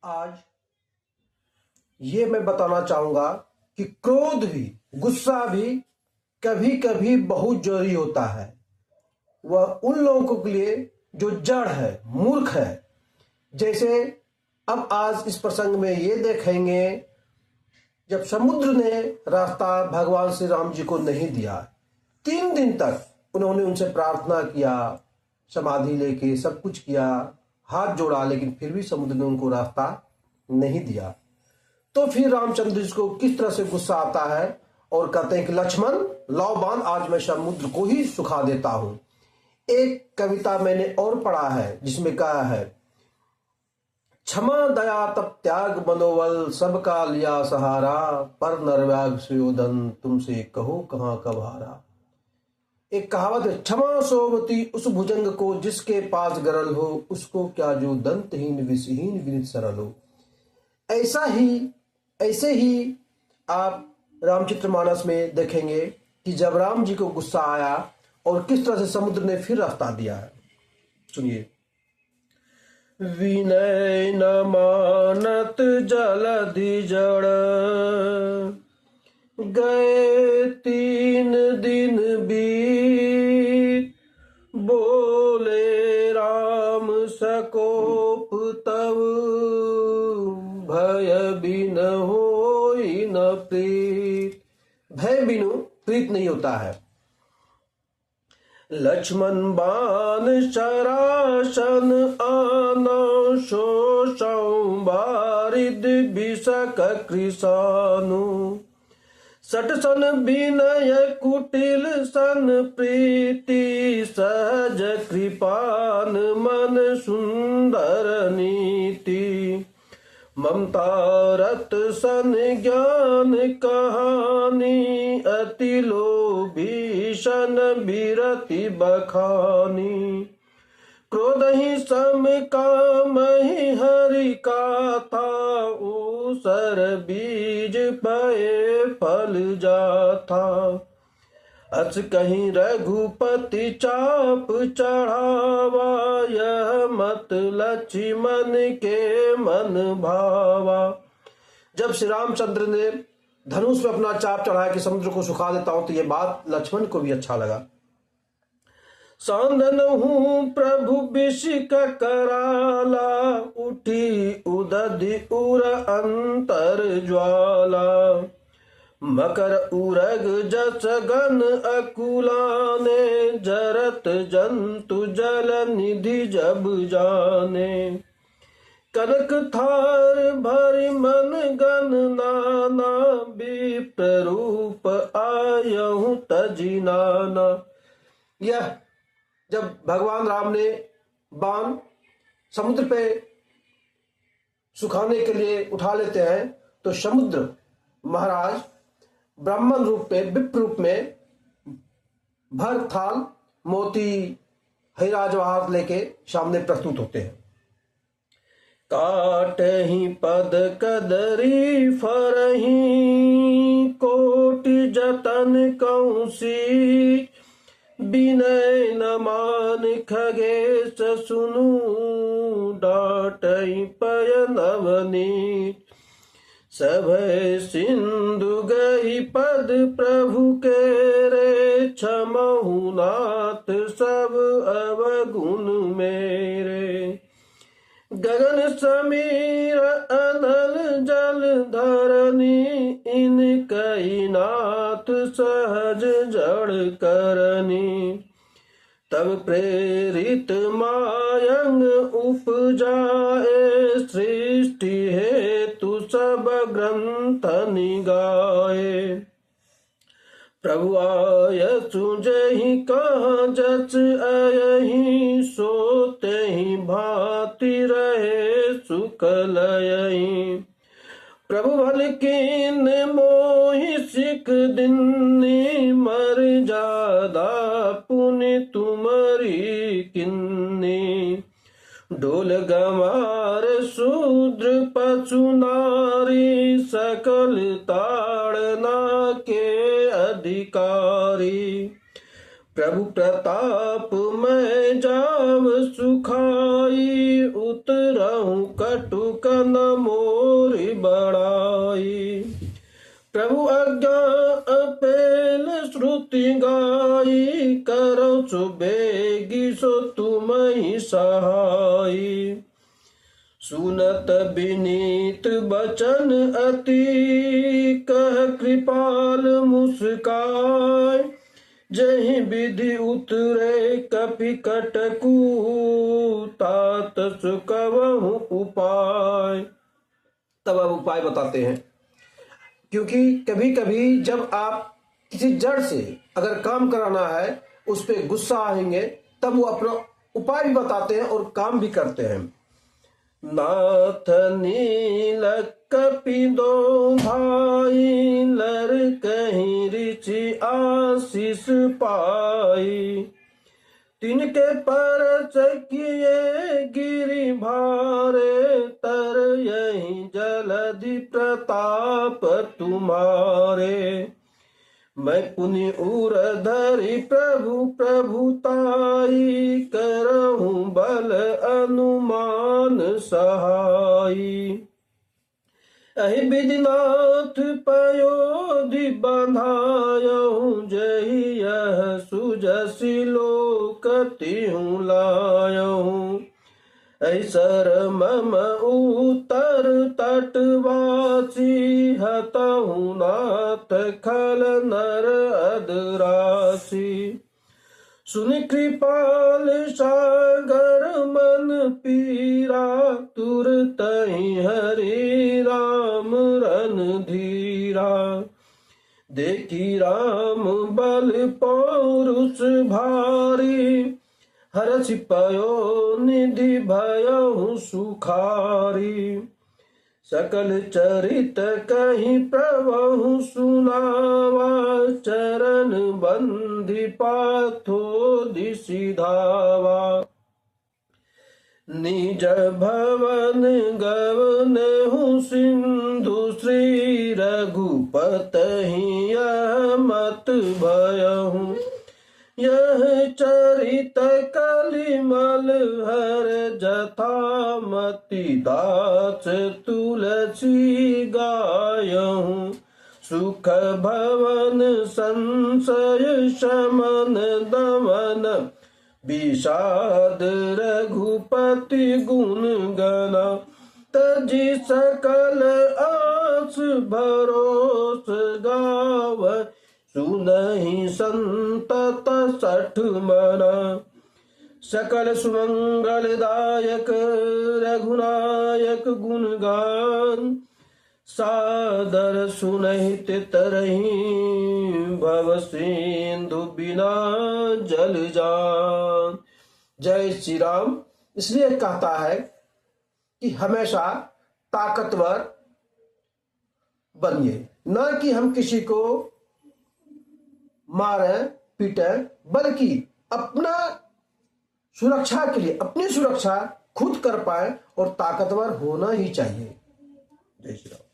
आज ये मैं बताना चाहूंगा कि क्रोध भी, गुस्सा भी कभी कभी बहुत जरूरी होता है। वह उन लोगों के लिए जो जड़ है, मूर्ख है। जैसे अब आज इस प्रसंग में ये देखेंगे, जब समुद्र ने रास्ता भगवान श्री राम जी को नहीं दिया, 3 दिन तक उन्होंने उनसे प्रार्थना किया, समाधि लेके सब कुछ किया, हाथ जोड़ा, लेकिन फिर भी समुद्र ने उनको रास्ता नहीं दिया। तो फिर रामचंद्र जी को किस तरह से गुस्सा आता है और कहते हैं कि लक्ष्मण लाओ बांध, आज मैं समुद्र को ही सुखा देता हूं। एक कविता मैंने और पढ़ा है जिसमें कहा है, क्षमा दया तप त्याग मनोबल सबका लिया सहारा, पर नरव्याग सुयोधन तुमसे कहो कहां कब हारा। एक कहावत है, क्षमा सोवती उस भुजंग को जिसके पास गरल हो, उसको क्या जो दंतहीन विषहीन विनित सरल हो। ऐसे ही आप रामचरितमानस में देखेंगे कि जब राम जी को गुस्सा आया और किस तरह से समुद्र ने फिर रास्ता दिया है। सुनिए, विनय न मानत जलधि जड़, गए 3 दिन बीत, बोले राम सकोप तब, भय बिन होई न प्रीत। भय बिनु प्रीत नहीं होता है। लक्ष्मण बाण शरासन आना, शोषं बारिद बिषक कृशानु, सट सन विनय कुटिल सन प्रीति, सहज कृपान मन सुंदर नीति, ममता रत सन ज्ञान कहानी, अति लोभी सन बिरति बखानी, क्रोध ही सम काम ही हरि का था, ऊसर बीज पए फल जाथा, अस कहीं रघुपति चाप चढ़ावा, यह मत लक्ष्मण के मन भावा। जब श्री रामचंद्र ने धनुष में अपना चाप चढ़ाया कि समुद्र को सुखा देता हूं, तो यह बात लक्ष्मण को भी अच्छा लगा। सांदन हूं प्रभु बिषिक कराला, उठी उदधि उर अंतर ज्वाला, मकर उरग जस गन अकुलाने, जरत जंतु जल निधि जब जाने, कनक थार भरि मन गन नाना, विप्र रूप आयहु तजि नाना। यह जब भगवान राम ने बाण समुद्र पे सुखाने के लिए उठा लेते हैं, तो समुद्र महाराज ब्राह्मण रूप पे, विप्र रूप में भर थाल मोती हीरा जवाहर लेके सामने प्रस्तुत होते हैं। काट ही पद कदरी फरही, कोटि जतन कौसी, विनय न मान खगेश सुनु, डाटई पय नवनीत, सभय सिंधु गई पद प्रभु के रे, क्षमहु नाथ सब अवगुण मेरे, गगन समीर अनल जल धरनी, इनकई नाथ सहज जड़ करनी, तब प्रेरित मायंग उपजाए, सृष्टि हेतु सब ग्रंथ निगाए, प्रभु आय सुजहि कहाँ जस अयहि, सोते ही भांति रहे सुख लयहि, प्रभु भल कीन मोहि सिख दिन्नी, मर जादा पुनि तुमरी किन्नी, डोल गंवार शूद्र पशु नारी, सकल ताड़ना के अधिकारी, प्रभु प्रताप मैं जाव सुखाई, उतरहूं कटुक न मोरी बड़ाई। प्रभु आज्ञा अपेल श्रुति गाई, करो सुबेगी सो तुम ही सहाई। सुनत विनीत बचन अति, कह कृपाल मुस्काय। जहि विधि उतरे कपि कटकू, तात सुकवहु उपाय। तब अब उपाय बताते हैं, क्योंकि कभी कभी जब आप किसी जड़ से अगर काम कराना है, उस पर गुस्सा आएंगे, तब वो अपना उपाय भी बताते हैं और काम भी करते हैं। नाथ नील कपि दो भाई, लर कहीं ऋषि आशीष पाई। तिनके परच किए गिरि भारे, तर यही जलधि प्रताप तुम्हारे। मैं पुनि उर धरि प्रभु प्रभुताई, करहूं बल अनुमान सहाई। अहि विधिनाथ पयोधि बंधायहूं, जहि यह सुजसि लोकतिहूं लायहूं। ऐसर मम उत्तर तटवासी, हतहूं नाथ खल नर अधरासी। सुनि कृपाल सागर मन पीरा, तुरतहि हरि राम रन धीरा। देखी राम बल पौरुष भारी, हरषि पयो निधि भयहु सुखारी। सकल चरित कहीं प्रभु सुनावा, चरण बंधि पाथो दिशि धावा। निज भवन गवनहु सिंधु, श्री रघुपतहि यह मत भयहु। यह चरित कलिमल हर, जथा मति दास तुलसी गायहूं। सुख भवन संशय शमन दमन, विषाद रघुपति गुण गना। तजि सकल आस भरोस गाव, सुनहि संतत सठ मना। सकल सुमंगलदायक रघुनायक गुणगान, सादर सुनहित तरहि भव सिंधु बिना जल जान। जय श्री राम। इसलिए कहता है कि हमेशा ताकतवर बनिए, न कि हम किसी को मारें पीटें, बल्कि अपना सुरक्षा के लिए अपनी सुरक्षा खुद कर पाए और ताकतवर होना ही चाहिए। जय श्री राम।